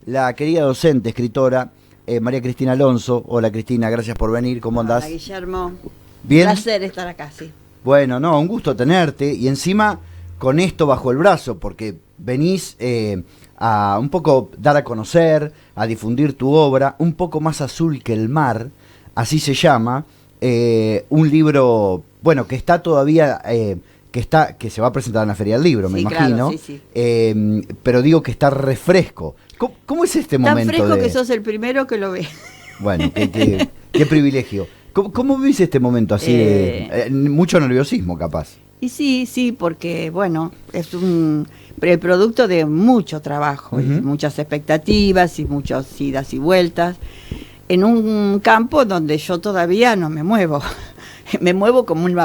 La querida docente, escritora, María Cristina Alonso. Hola Cristina, gracias por venir, ¿cómo andás? Hola Guillermo, ¿Bien? un placer estar acá, sí. Bueno, no, un gusto tenerte y encima con esto bajo el brazo, porque venís a un poco dar a conocer, a difundir tu obra, Un poco más azul que el mar, así se llama, un libro, bueno, que está todavía... que se va a presentar en la Feria del Libro, Sí, me claro, imagino, sí, sí. Pero digo que está refresco. ¿Cómo es este Tan momento fresco de...? que sos el primero que lo ve. Bueno, qué privilegio. ¿Cómo vivís este momento así de mucho nerviosismo, capaz? Y sí, porque, bueno, es el producto de mucho trabajo, y muchas expectativas y muchas idas y vueltas, en un campo donde yo todavía no me muevo. Me muevo como un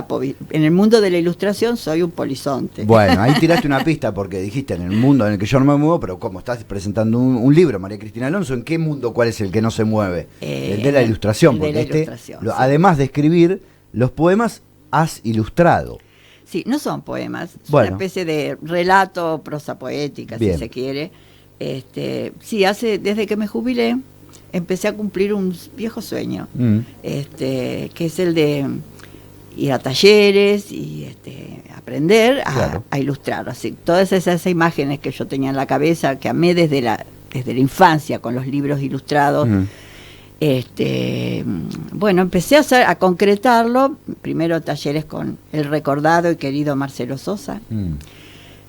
en el mundo de la ilustración soy un polizonte. Bueno, ahí tiraste una pista porque dijiste en el mundo en el que yo no me muevo, pero como estás presentando un libro, María Cristina Alonso, ¿en qué mundo cuál es el que no se mueve? El de la ilustración, el de porque la ilustración, sí. Además de escribir los poemas, has ilustrado. Sí, no son poemas, es bueno, una especie de relato, prosa poética, bien, si se quiere. Sí, desde que me jubilé, empecé a cumplir un viejo sueño, que es el de ir a talleres y aprender a ilustrar. Así, todas esas imágenes que yo tenía en la cabeza, que amé desde la infancia con los libros ilustrados, bueno, empecé a concretarlo, primero talleres con el recordado y querido Marcelo Sosa.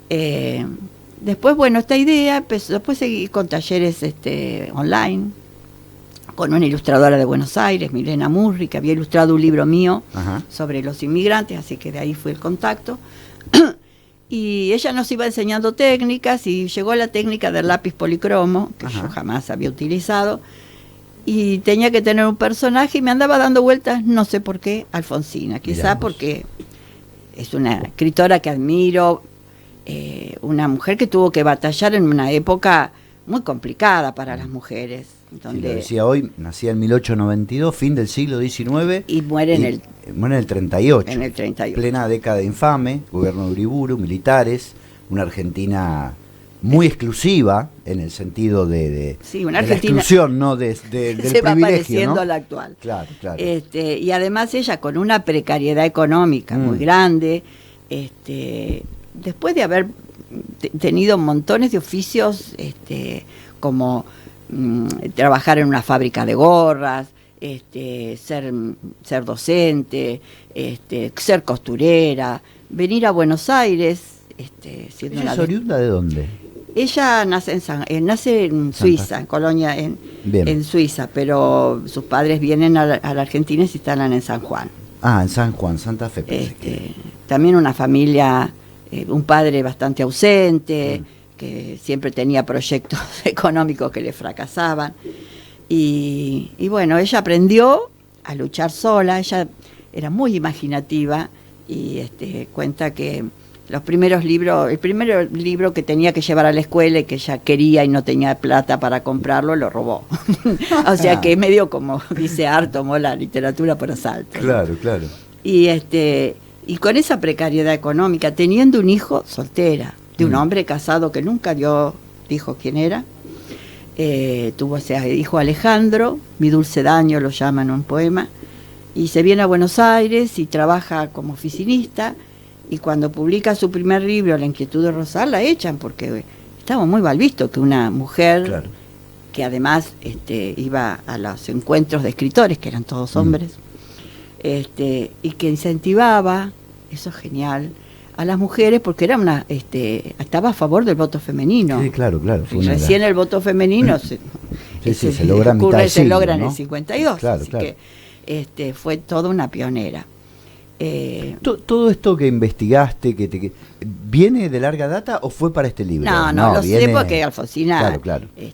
Después, bueno, esta idea, después seguí con talleres online, con una ilustradora de Buenos Aires, Milena Murri, que había ilustrado un libro mío sobre los inmigrantes, así que de ahí fue el contacto. Y ella nos iba enseñando técnicas y llegó la técnica del lápiz policromo, que yo jamás había utilizado, y tenía que tener un personaje y me andaba dando vueltas, no sé por qué, Alfonsina, quizá porque es una escritora que admiro, una mujer que tuvo que batallar en una época muy complicada para las mujeres. Donde, sí, lo decía hoy, nacía en 1892, fin del siglo XIX. Y muere en el 38. En el 38. Plena década infame, gobierno de Uriburu, militares, una Argentina muy exclusiva en el sentido de una Argentina, de la exclusión, ¿no? Del se privilegio, va pareciendo, ¿no? a la actual. Claro. Y además ella con una precariedad económica muy grande, después de haber tenido montones de oficios, como trabajar en una fábrica de gorras, ser docente, ser costurera, venir a Buenos Aires. Siendo ¿Ella es oriunda de dónde? Ella nace en Suiza, en Colonia, en Suiza, pero sus padres vienen a la Argentina y se instalan en San Juan. Ah, en San Juan, Santa Fe. También una familia, un padre bastante ausente, que siempre tenía proyectos económicos que le fracasaban. Y bueno, ella aprendió a luchar sola, ella era muy imaginativa y cuenta que el primer libro que tenía que llevar a la escuela y que ella quería y no tenía plata para comprarlo, lo robó. O sea que medio como dice Art, tomó la literatura por asalto. Claro. Y con esa precariedad económica, teniendo un hijo soltera, de un hombre casado que nunca dijo quién era, tuvo ese hijo Alejandro, Mi dulce daño lo llaman en un poema, y se viene a Buenos Aires y trabaja como oficinista, y cuando publica su primer libro, La inquietud de Rosal, la echan porque estaba muy mal visto que una mujer, que además iba a los encuentros de escritores, que eran todos hombres, y que incentivaba, eso es genial, a las mujeres, porque era estaba a favor del voto femenino. Sí, claro. Y recién el voto femenino se logra en mitad del siglo, logra en ¿no? el 52, así que fue toda una pionera. ¿Todo esto que investigaste, viene de larga data o fue para este libro? No, lo sé porque Alfonsina,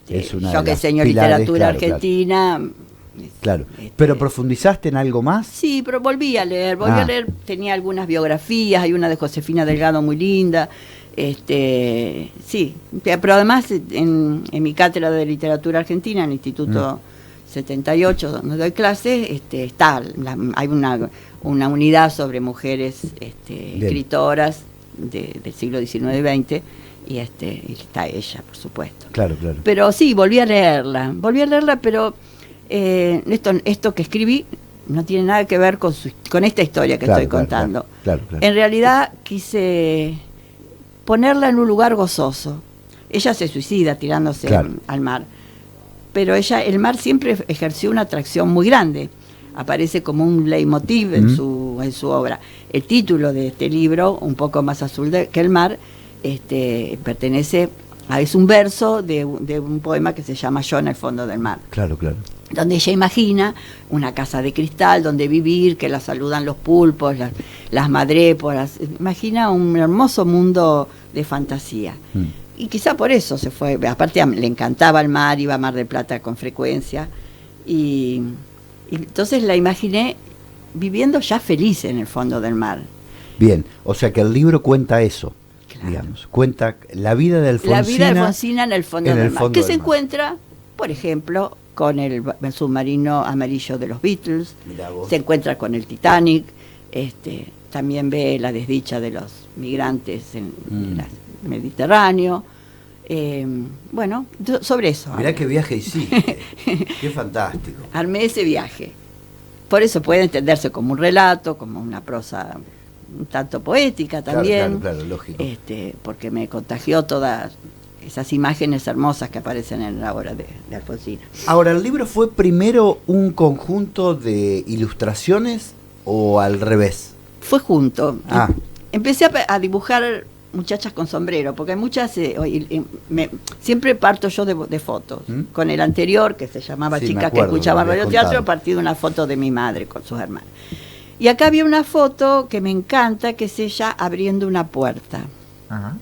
es una yo que enseño literatura argentina. Claro, ¿pero profundizaste en algo más? Sí, pero volví a leer, tenía algunas biografías, hay una de Josefina Delgado muy linda, sí, pero además en mi cátedra de literatura argentina, en el Instituto 78, donde doy clases, hay una unidad sobre mujeres escritoras del siglo XIX y XX, y está ella, por supuesto. Claro, claro. Pero sí, volví a leerla, pero esto que escribí no tiene nada que ver con esta historia que estoy contando. Claro. En realidad quise ponerla en un lugar gozoso. Ella se suicida tirándose al mar, pero el mar siempre ejerció una atracción muy grande. Aparece como un leitmotiv en su obra. El título de este libro, Un poco más azul que el mar, pertenece es un verso de un poema que se llama Yo en el fondo del mar. Claro. Donde ella imagina una casa de cristal donde vivir, que la saludan los pulpos, las madréporas. Imagina un hermoso mundo de fantasía. Y quizá por eso se fue. Aparte le encantaba el mar, iba a Mar del Plata con frecuencia. Y entonces la imaginé viviendo ya feliz en el fondo del mar. Bien, o sea que el libro cuenta eso, digamos, cuenta la vida de Alfonsina. La vida de Alfonsina en el fondo del mar, que se encuentra, por ejemplo, con el submarino amarillo de los Beatles, se encuentra con el Titanic, también ve la desdicha de los migrantes en el Mediterráneo. Bueno, sobre eso. Mirá qué viaje hiciste, qué fantástico. Armé ese viaje. Por eso puede entenderse como un relato, como una prosa un tanto poética también. Claro, lógico. Porque me contagió todas esas imágenes hermosas que aparecen en la obra de Alfonsina. Ahora, ¿el libro fue primero un conjunto de ilustraciones o al revés? Fue junto. Empecé a dibujar muchachas con sombrero, porque hay muchas, siempre parto yo de fotos. Con el anterior, que se llamaba Chicas que escuchaban radioteatro, partí de una foto de mi madre con sus hermanas. Y acá había una foto que me encanta, que es ella abriendo una puerta. Ajá.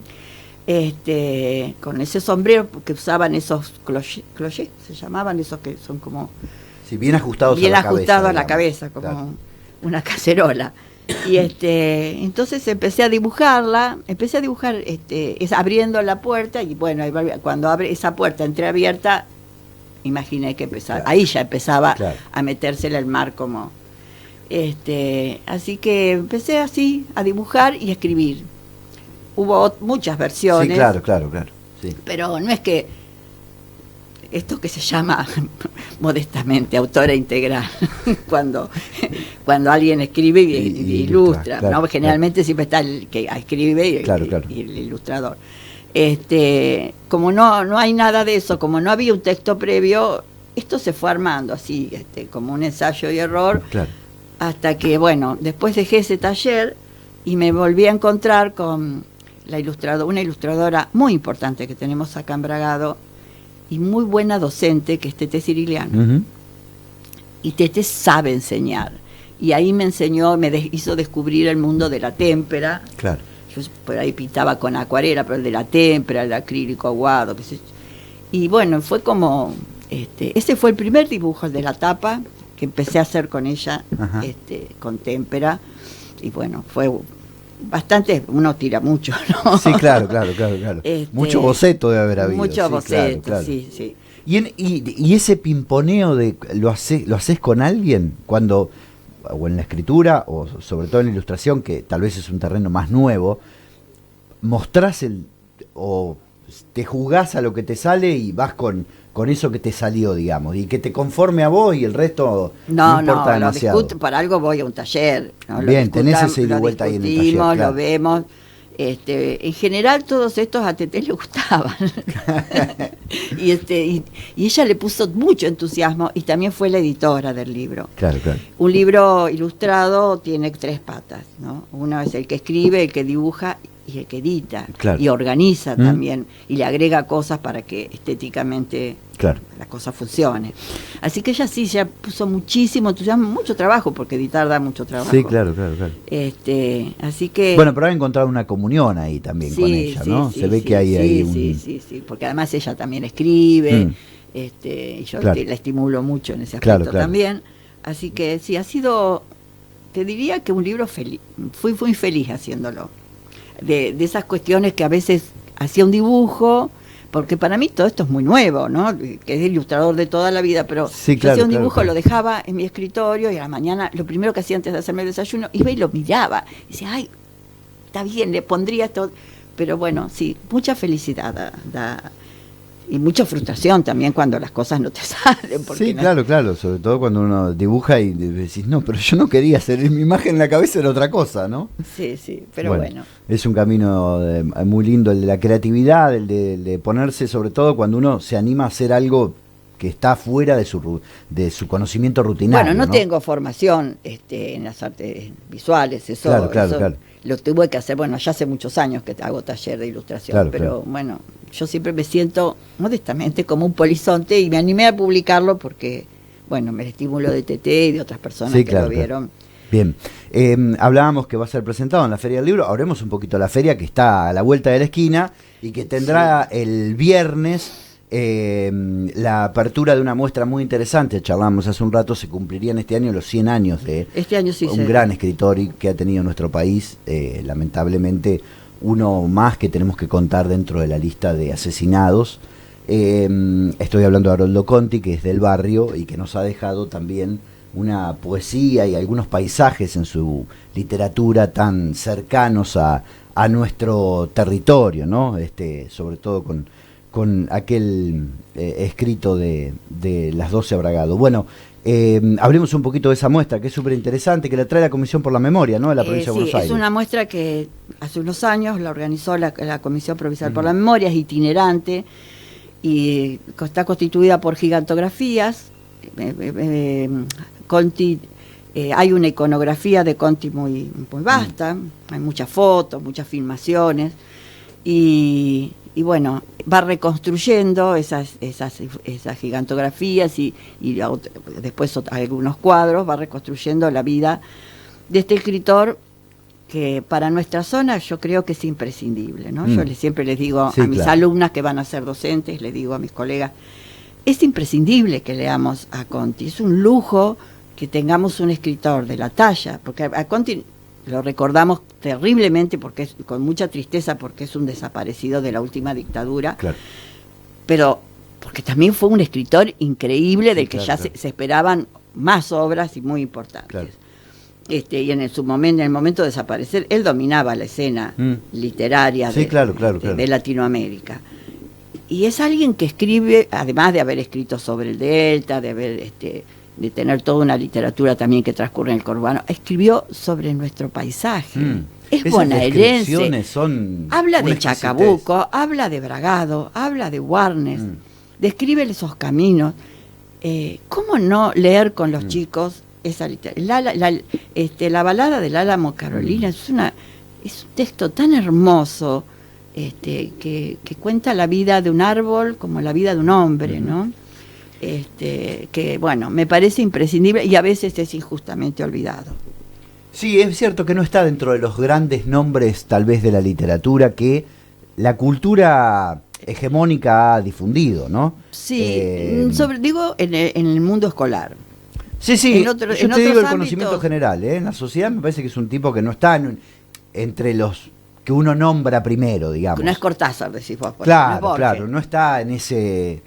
Con ese sombrero que usaban esos clochés, se llamaban, esos que son como... Sí, bien ajustados a la cabeza, como una cacerola. Y entonces empecé a dibujar abriendo la puerta, y bueno, cuando abre esa puerta entreabierta, imaginé que empezaba, ahí ya empezaba a metérsela el mar como así que empecé así a dibujar y a escribir. Hubo muchas versiones. Sí, claro. Sí. Pero no es que esto que se llama modestamente autora integral, cuando alguien escribe y ilustra, ¿no? Generalmente siempre está el que escribe y el ilustrador. Como no hay nada de eso, como no había un texto previo, esto se fue armando así, como un ensayo y error, hasta que, bueno, después dejé ese taller y me volví a encontrar con una ilustradora muy importante que tenemos acá en Bragado, y muy buena docente, que es Tete Ciriliano. Y Tete sabe enseñar. Y ahí me enseñó, hizo descubrir el mundo de la témpera. Claro. Yo por ahí pintaba con acuarela, pero el de la témpera, el acrílico aguado, qué sé yo. Y bueno, fue como... ese fue el primer dibujo, el de la tapa, que empecé a hacer con ella, con témpera. Y bueno, fue... bastante, uno tira mucho, ¿no? Sí, claro. Mucho boceto debe haber habido. Mucho boceto, claro. sí. Y ese pimponeo ¿lo haces con alguien cuando, o en la escritura, o sobre todo en la ilustración, que tal vez es un terreno más nuevo, mostrás o te jugás a lo que te sale y vas con eso que te salió, digamos, y que te conforme a vos y el resto no importa demasiado? Para algo voy a un taller, ¿no? Bien, tenés ese ida y vuelta ahí en el taller, claro. Lo vemos. En general todos estos a Tete le gustaban. y ella le puso mucho entusiasmo, y también fue la editora del libro. Claro. Un libro ilustrado tiene 3 patas, ¿no? Uno es el que escribe, el que dibuja y el que edita, y organiza también, y le agrega cosas para que estéticamente la cosa funcione. Así que ella sí, ya puso muchísimo entusiasmo, mucho trabajo, porque editar da mucho trabajo. Sí, claro. Así que... Bueno, pero ha encontrado una comunión ahí también con ella, ¿no? Se ve que hay ahí un... Sí, porque además ella también escribe, y yo la estimulo mucho en ese aspecto también. Así que sí, ha sido, te diría que un libro feliz. Fui muy feliz haciéndolo. De esas cuestiones que a veces hacía un dibujo, porque para mí todo esto es muy nuevo, ¿no? Que es ilustrador de toda la vida, pero yo hacía un dibujo, lo dejaba en mi escritorio, y a la mañana, lo primero que hacía antes de hacerme el desayuno, iba y lo miraba, y decía, ay, está bien, le pondría esto, pero bueno, sí, mucha felicidad y mucha frustración también cuando las cosas no te salen. Porque sí, claro, sobre todo cuando uno dibuja y decís, no, pero yo no quería hacer, mi imagen en la cabeza era otra cosa, ¿no? Sí, pero bueno. Es un camino muy lindo el de la creatividad, el de ponerse, sobre todo cuando uno se anima a hacer algo que está fuera de su conocimiento rutinario. Bueno, no tengo formación en las artes visuales, eso claro. Lo tuve que hacer, bueno, ya hace muchos años que hago taller de ilustración, pero bueno, yo siempre me siento modestamente como un polizonte y me animé a publicarlo porque, bueno, me estímulo de Tete y de otras personas que lo vieron. Bien, hablábamos que va a ser presentado en la Feria del Libro, hablemos un poquito de la feria que está a la vuelta de la esquina y que tendrá el viernes la apertura de una muestra muy interesante. Charlamos hace un rato, se cumplirían este año los 100 años de un gran escritor que ha tenido nuestro país, lamentablemente uno más que tenemos que contar dentro de la lista de asesinados. Estoy hablando de Haroldo Conti, que es del barrio y que nos ha dejado también una poesía y algunos paisajes en su literatura tan cercanos a nuestro territorio, ¿no? Sobre todo con aquel escrito de Las 12 Bragado. Bueno, hablemos un poquito de esa muestra, que es súper interesante, que la trae la Comisión por la Memoria, ¿no?, de la provincia de Buenos Aires. Es una muestra que hace unos años la organizó la Comisión Provincial por la Memoria, es itinerante y está constituida por gigantografías. Conti, hay una iconografía de Conti muy vasta, hay muchas fotos, muchas filmaciones y bueno, va reconstruyendo esas gigantografías y después algunos cuadros, va reconstruyendo la vida de este escritor que para nuestra zona yo creo que es imprescindible, ¿no? Yo siempre les digo a mis alumnas que van a ser docentes, les digo a mis colegas, es imprescindible que leamos a Conti, es un lujo que tengamos un escritor de la talla, porque a Conti lo recordamos terriblemente, porque con mucha tristeza, porque es un desaparecido de la última dictadura, pero porque también fue un escritor increíble del que se esperaban más obras y muy importantes. Y en el momento de desaparecer, él dominaba la escena literaria de Latinoamérica. Y es alguien que escribe, además de haber escrito sobre el Delta, de tener toda una literatura también que transcurre en el conurbano, escribió sobre nuestro paisaje. Es bonaerense. Habla de Chacabuco, habla de Bragado, habla de Warnes, describe esos caminos. ¿Cómo no leer con los chicos esa literatura? La balada del Álamo Carolina es un texto tan hermoso, que cuenta la vida de un árbol como la vida de un hombre, ¿no? Que bueno, me parece imprescindible y a veces es injustamente olvidado. Sí, es cierto que no está dentro de los grandes nombres tal vez de la literatura que la cultura hegemónica ha difundido, ¿no? Sí, digo en el mundo escolar. Sí, yo te digo el conocimiento general, en la sociedad me parece que es un tipo que no está entre los que uno nombra primero, digamos. No es Cortázar, decís vos. Claro, no está en ese,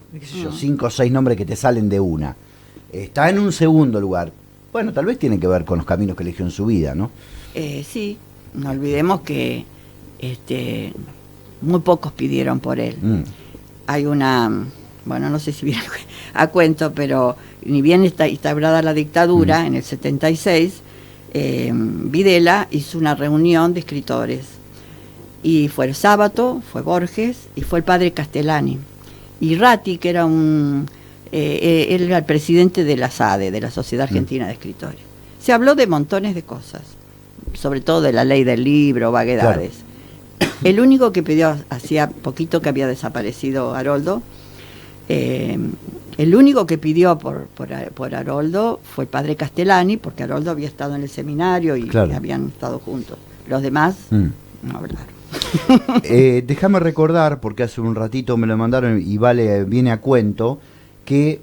5 o 6 nombres que te salen de una. Está en un segundo lugar. Bueno, tal vez tiene que ver con los caminos que eligió en su vida, ¿no? Sí, no olvidemos que muy pocos pidieron por él. Hay una, bueno, no sé si viene a cuento, pero ni bien está instaurada la dictadura en el 76, Videla hizo una reunión de escritores. Y fue el Sábato, fue Borges y fue el padre Castellani. Y Ratti, que era él era el presidente de la SADE, de la Sociedad Argentina de Escritores. Se habló de montones de cosas, sobre todo de la ley del libro, vaguedades. El único que pidió, hacía poquito que había desaparecido Haroldo, el único que pidió por Haroldo fue el padre Castellani, porque Haroldo había estado en el seminario y habían estado juntos. Los demás no hablaron. Déjame recordar, porque hace un ratito me lo mandaron y viene a cuento, que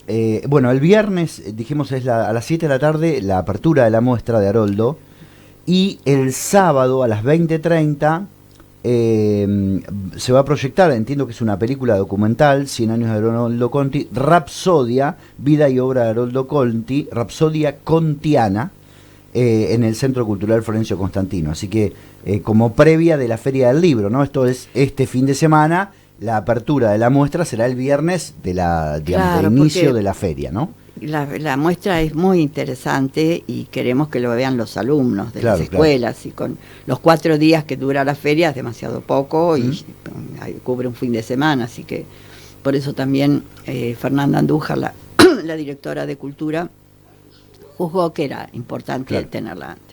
el viernes, dijimos, es a las 7 de la tarde la apertura de la muestra de Haroldo, y el sábado a las 20:30 se va a proyectar, entiendo que es una película documental, 100 años de Haroldo Conti, Rapsodia, vida y obra de Haroldo Conti, Rapsodia Contiana, en el Centro Cultural Florencio Constantino. Así que como previa de la Feria del Libro, ¿no? Esto es este fin de semana, la apertura de la muestra será el viernes de la, digamos, Claro, del inicio porque de la feria, ¿no? la muestra es muy interesante y queremos que lo vean los alumnos de Claro, las escuelas, y con los 4 días que dura la feria es demasiado poco y cubre un fin de semana, así que por eso también Fernanda Andújar, la, la directora de Cultura, juzgó que era importante tenerla antes.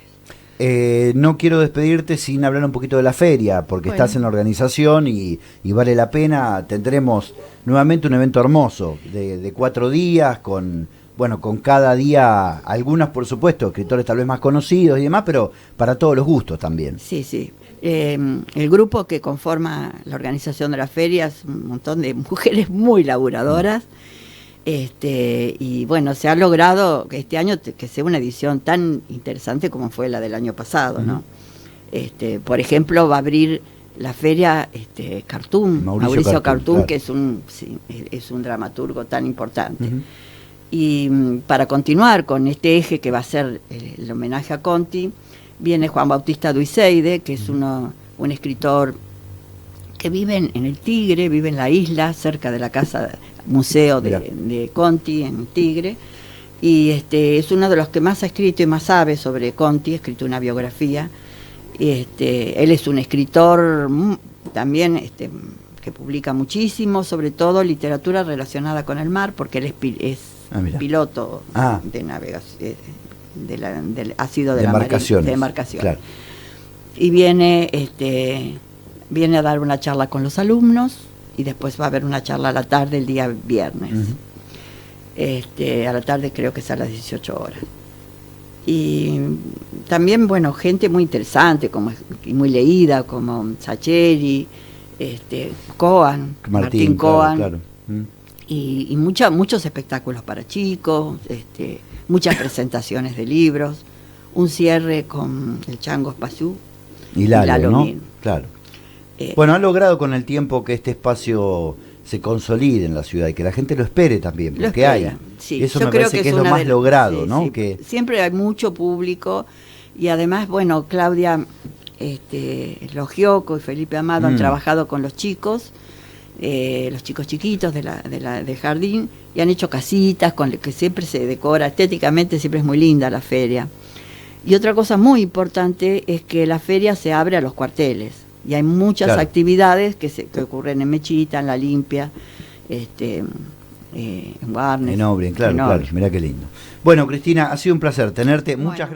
No quiero despedirte sin hablar un poquito de la feria, porque estás en la organización y vale la pena. Tendremos nuevamente un evento hermoso de 4 días con, bueno, con cada día algunas, por supuesto, escritores tal vez más conocidos y demás, pero para todos los gustos también. Sí, sí. El grupo que conforma la organización de la feria es un montón de mujeres muy laburadoras. Y bueno, se ha logrado que este año que sea una edición tan interesante como fue la del año pasado, ¿no? Por ejemplo, va a abrir la feria Cartoon, Mauricio Cartoon, claro, que es un dramaturgo tan importante. Y para continuar con este eje que va a ser el homenaje a Conti, viene Juan Bautista Duiseide, que es un escritor que vive en el Tigre, vive en la isla, cerca de la casa museo de Conti, en Tigre, y es uno de los que más ha escrito y más sabe sobre Conti, ha escrito una biografía. Él es un escritor también que publica muchísimo, sobre todo literatura relacionada con el mar, porque él es piloto de navegación, ha sido de embarcaciones. Claro. Y viene a dar una charla con los alumnos, y después va a haber una charla a la tarde el día viernes. A la tarde creo que es a las 18 horas. Y también, bueno, gente muy interesante, y muy leída, como Sacheri, Coan, Martín Coan, claro. Y muchos espectáculos para chicos, muchas presentaciones de libros, un cierre con el Chango Espaciú y Lalo, ¿no? Claro. Bueno, han logrado con el tiempo que este espacio se consolide en la ciudad y que la gente lo espere también, porque hay. Sí, eso me parece que es lo más logrado, ¿no? Sí. Que siempre hay mucho público, y además, bueno, Claudia Logioco y Felipe Amado han trabajado con los chicos chiquitos del jardín, y han hecho casitas con que siempre se decora estéticamente, siempre es muy linda la feria. Y otra cosa muy importante es que la feria se abre a los cuarteles. Y hay muchas actividades que ocurren en Mechita, en La Limpia, en Warnes. En Obrien, claro, mirá qué lindo. Bueno, Cristina, ha sido un placer tenerte. Muchas gracias.